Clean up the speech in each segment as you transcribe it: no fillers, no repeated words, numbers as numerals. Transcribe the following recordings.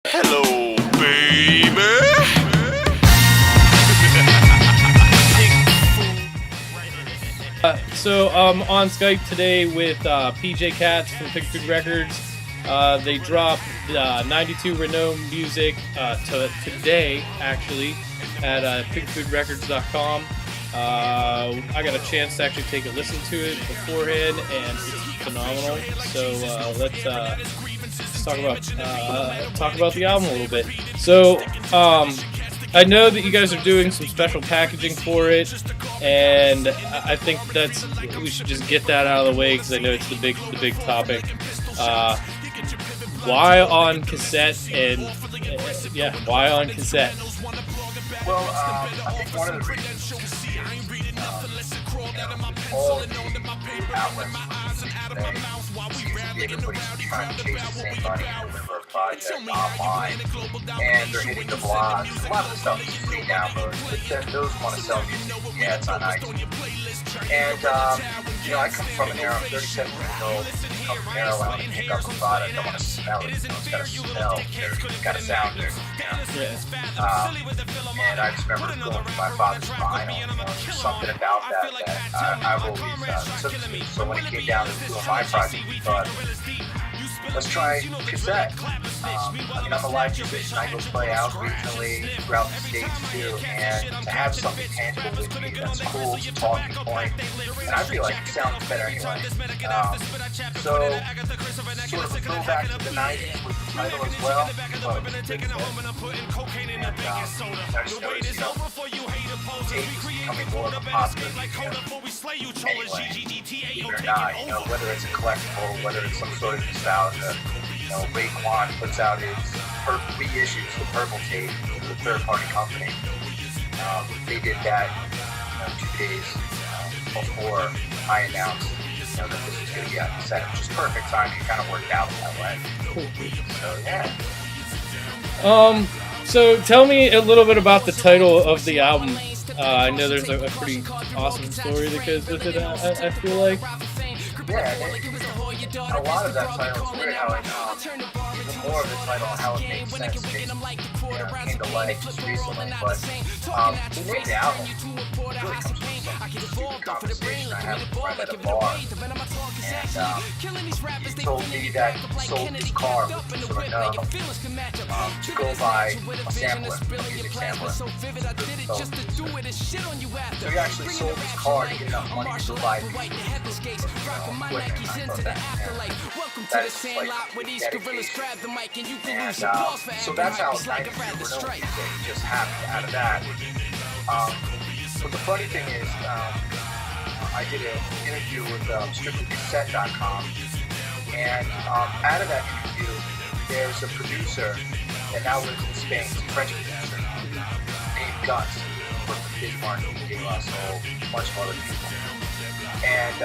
Hello, baby. So I'm on Skype today with PJ Katz from Pigfood Records. They dropped 92 Renault music today, actually, at pigfoodrecords.com. I got a chance to actually take a listen to it beforehand, and it's phenomenal. So let's talk about the album a little bit. So I know that you guys are doing some special packaging for it, and I think we should just get that out of the way because I know it's the big topic. Why on cassette? And why on cassette? Well, I think one of the reasons all the outlets today, everybody's trying to chase the same money and deliver a project online, and they're hitting the blogs. A lot of the stuff is free downloads, but those want to sell music. Yeah, it's on iTunes. And, I come from an era, I'm 37 years old, come from an era when I want to pick up a product, I want to smell it, it's got to smell, it's got to sound good, and I just remember going to my father's vinyl, there's something about that I've always took to me. So when it came down to doing my project, we thought, let's try cassette. I'm a live musician. I go play out regionally throughout the states too, and to have something tangible with me that's cool, it's a talking point, and I feel like it sounds better anyway. So sort of a throwback to the 90s with the title as well, but it's a big hit. And I just noticed, tapes becoming more of a popular anyway, even or not, whether it's a collectible, whether it's some sort of nostalgia. Raekwon puts out his reissues, the Purple Tape, the third-party company. They did that 2 days before I announced that this was going to be on cassette, which is perfect timing. It kind of worked out that way. So, yeah. So tell me a little bit about the title of the album. I know there's a pretty awesome story that goes with it, I feel like. Yeah, a lot of that title is weird how even more of the title and how it makes sense came to light just recently, but the name of the album really comes from some conversation I had with a friend at a bar, and he told me that he sold his car with Renault to go buy a sampler, a music sampler. So he actually sold his car to get enough money to go buy music. That is like dedication. And so that's how 92 Renault music just happened out of that. But the funny thing is, I did an interview with strictlycassette.com, and out of that interview, there's a producer that now lives in Spain, he's a French producer, named Gus. He worked with Big Martin, gave us a whole bunch of other people. And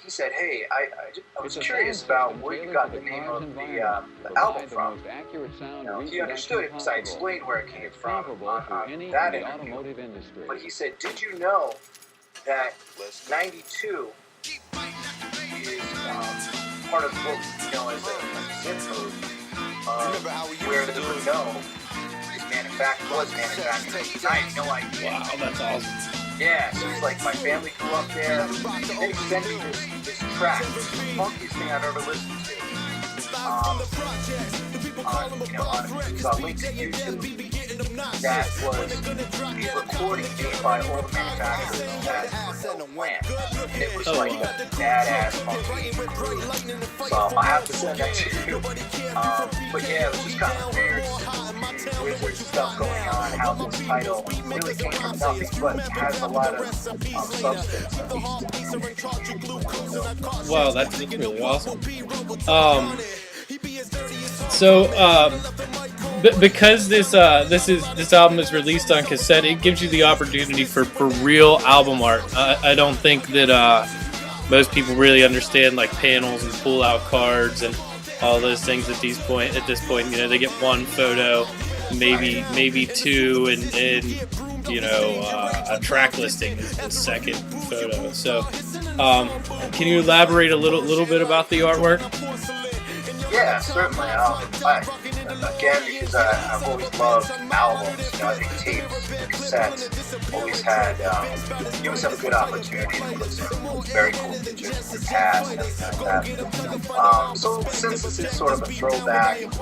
he said, hey, I was curious about where you got the name of the album from. He understood it because I explained where it came from on that interview. But he said, did you know that 92 is part of what we know as a zip code where the Renault was manufactured. I had no idea. Wow, that's awesome. Yeah, so it's like my family grew up there, and they sent me this track, it's the funkiest thing I've ever listened to. On a link to YouTube that was a recording made by all the manufacturers at Renault plant. And it was like a badass funky groove. So I'll have to send that to you. But yeah, it was just kind of weird stuff going on, how this title really came from nothing, but has a lot of substance. Wow, that's really awesome. So because this album is released on cassette, it gives you the opportunity for real album art. I don't think that most people really understand like panels and pull-out cards and all those things at this point. They get one photo, maybe two, and a track listing is the second photo. So can you elaborate a little bit about the artwork? Yeah, certainly. again, because I've always loved albums. You know, I think tapes, cassettes, always had, you always have a good opportunity to put some very cool pictures of the past and everything like that. So since this is sort of a throwback to the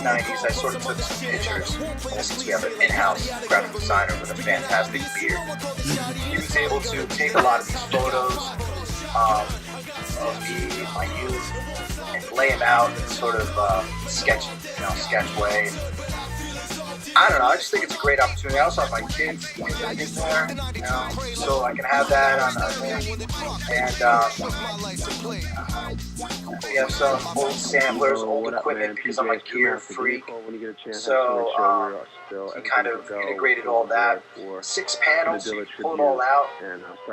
90s, I sort of took some pictures. And since we have an in-house graphic designer with a fantastic beard, he was able to take a lot of these photos of me, my youth, and lay them out in sort of sketch way. I don't know, I just think it's a great opportunity. I also have my kids in there, you know, so I can have that on there. And we have some old samplers, old equipment, because I'm a gear freak. So he kind of integrated all that. 6 panels, so you pull it all out.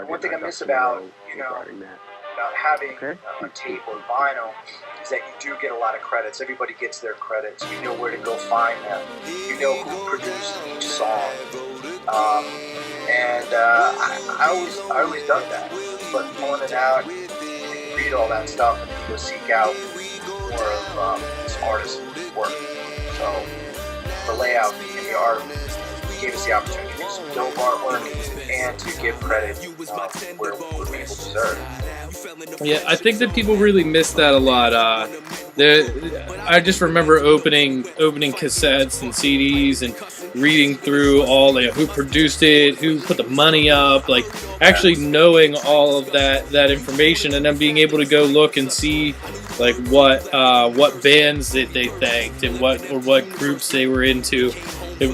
One thing I miss about, about having a tape or vinyl is that you do get a lot of credits. Everybody gets their credits. You know where to go find them. You know who produced each song. I always done that. But pulling it out, you read all that stuff and go seek out more of this artist's work. So the layout and the art gave us the opportunity to do some dope artwork and to give credit where people deserve. Yeah, I think that people really miss that a lot. I just remember opening cassettes and CDs and reading through all who produced it, who put the money up, like actually knowing all of that information, and then being able to go look and see like what bands that they thanked and what groups they were into. It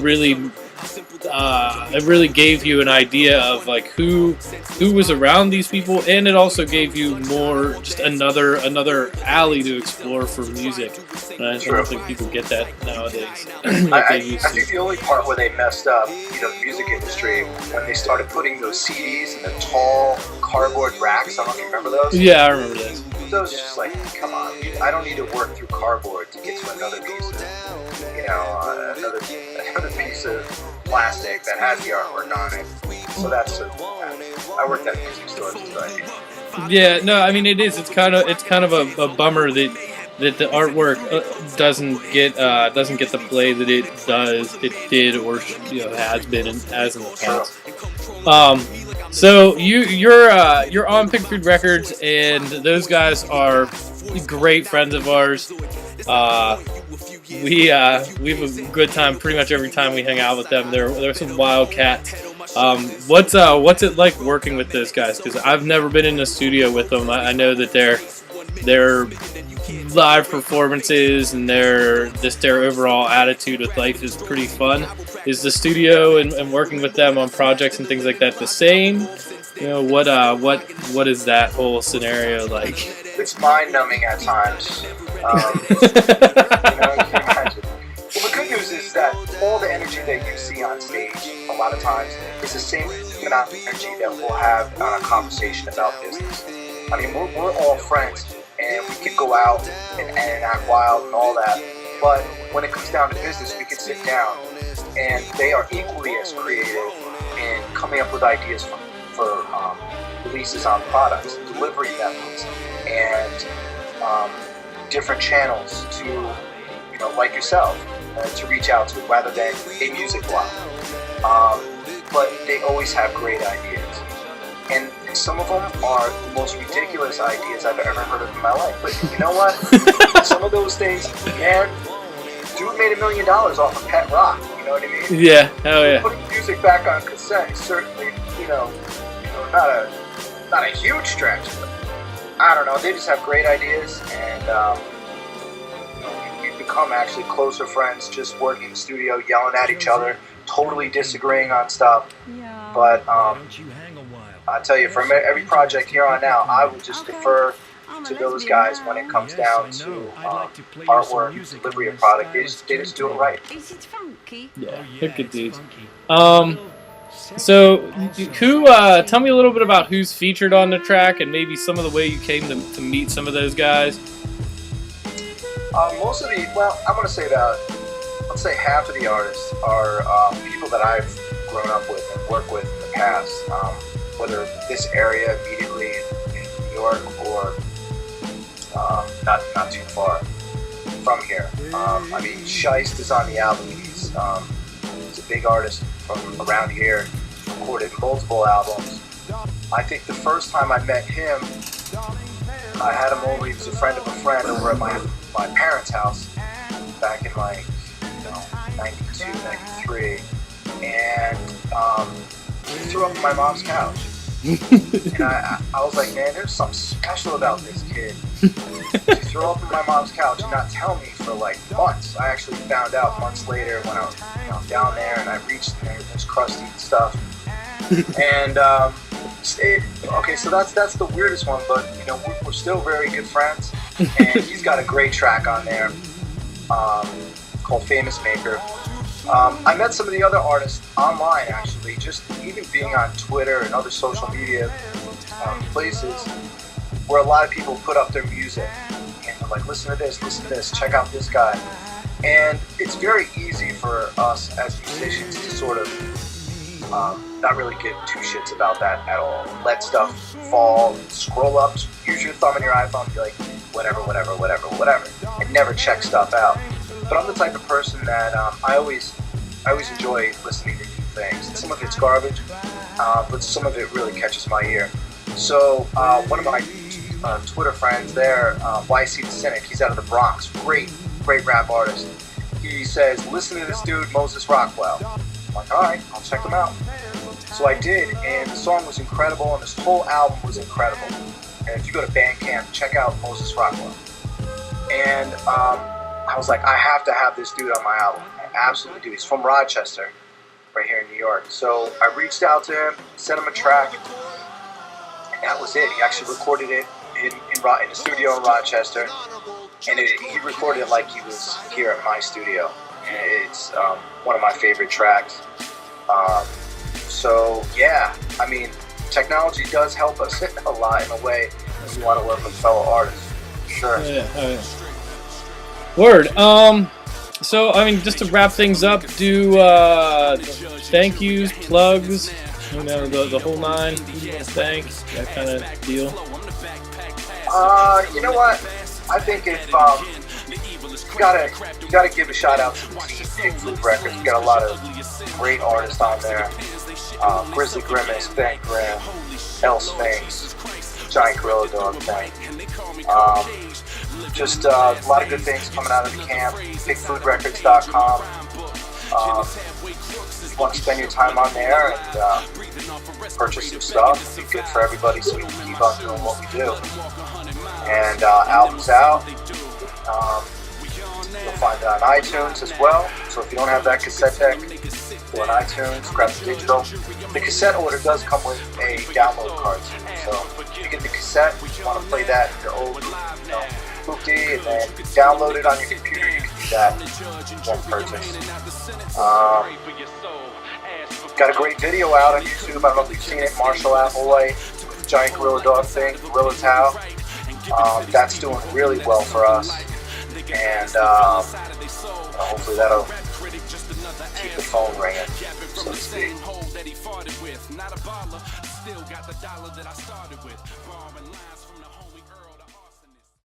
really gave you an idea of like who was around these people, and it also gave you more, just another alley to explore for music. And I don't think people get that nowadays. I think the only part where they messed up, the music industry, when they started putting those CDs in the tall cardboard racks. I don't know if you remember those. Yeah, I remember those. Those just like, come on, I don't need to work through cardboard to get to another piece of, another piece of plastic that has the artwork on it. So that's I worked at a music store, so yeah, no, I mean it is. It's kind of a bummer that the artwork doesn't get the play that it did or has been and has in the past. So you're on Pigfood Records, and those guys are great friends of ours. We have a good time pretty much every time we hang out with them. They're some wild cats. What's it like working with those guys? Because I've never been in the studio with them. I know that their live performances and their overall attitude with life is pretty fun. Is the studio and working with them on projects and things like that the same? What is that whole scenario like? It's mind-numbing at times. You can imagine. Well, the good news is that all the energy that you see on stage, a lot of times, is the same amount of energy that we'll have on a conversation about business. I mean, we're all friends, and we can go out and act wild and all that. But when it comes down to business, we can sit down, and they are equally as creative in coming up with ideas for releases on products, delivery methods, and different channels to, like yourself, to reach out to rather than a music blog. But they always have great ideas. And some of them are the most ridiculous ideas I've ever heard of in my life. But you know what? Some of those things, man, dude made $1 million off of Pet Rock. You know what I mean? Yeah, hell yeah. Putting music back on cassette is certainly, not a huge stretch. But I don't know. They just have great ideas, and we've become actually closer friends. Just working in the studio, yelling at each other, totally disagreeing on stuff. But I tell you, from every project here on out, I will just defer to those guys when it comes down to artwork, delivery of product. They just do it right. Yeah, they're good dudes. So, tell me a little bit about who's featured on the track and maybe some of the way you came to meet some of those guys. Most of I'm going to say that, let's say half of the artists are people that I've grown up with and worked with in the past, whether this area immediately in New York or not too far. from here. I mean, Scheist is on the album. He's a big artist from around here, recorded multiple albums. I think the first time I met him, I had him over. He was a friend of a friend over at my parents' house back in like 92, 93, and he threw up on my mom's couch. And I was like, man, there's something special about this kid. He threw up on my mom's couch and not tell me for like months. I actually found out months later when I was down there and I reached and everything was crusty and stuff. And okay, so that's the weirdest one, but we're still very good friends. And he's got a great track on there called Famous Maker. I met some of the other artists online, actually, just even being on Twitter and other social media places where a lot of people put up their music and they're like, listen to this, check out this guy. And it's very easy for us as musicians to sort of not really give two shits about that at all. Let stuff fall, scroll up, use your thumb on your iPhone, be like, whatever, and never check stuff out. But I'm the type of person that I always enjoy listening to new things. Some of it's garbage, but some of it really catches my ear. So one of my Twitter friends there, YC the Cynic, he's out of the Bronx, great rap artist. He says, listen to this dude, Moses Rockwell. I'm like, all right, I'll check him out. So I did, and the song was incredible, and this whole album was incredible. And if you go to Bandcamp, check out Moses Rockwell. And I was like, I have to have this dude on my album. I absolutely do. He's from Rochester, right here in New York. So I reached out to him, sent him a track, and that was it. He actually recorded it in the studio in Rochester, and he recorded it like he was here at my studio. And it's one of my favorite tracks. So yeah, I mean, technology does help us a lot in a way if you want to work with fellow artists. Sure. Yeah. Word. So, I mean, just to wrap things up, do thank yous, plugs, the whole nine, thank, that kind of deal. You know what? I think if you gotta give a shout out to the team, Pigfood Records. We got a lot of great artists on there. Grizzly Grimace, Ben Grimm, El Sphinx, Giant Gorilla Dog Thing. Just a lot of good things coming out of the camp. Pigfoodrecords.com. If you want to spend your time on there and purchase some stuff, it'd be good for everybody so we can keep on doing what we do. And albums out. You'll find it on iTunes as well. So if you don't have that cassette deck, go on iTunes, grab the digital. The cassette order does come with a download card too. So if you get the cassette, you want to play that in your old hoopty, and then download it on your computer. You can do that in one purchase. Got a great video out on YouTube. I don't know if you've seen it. Marshall Applewhite, Giant Gorilla Dog Thing, Gorilla Tao. That's doing really well for us, and hopefully that'll keep the phone ringing, so to speak.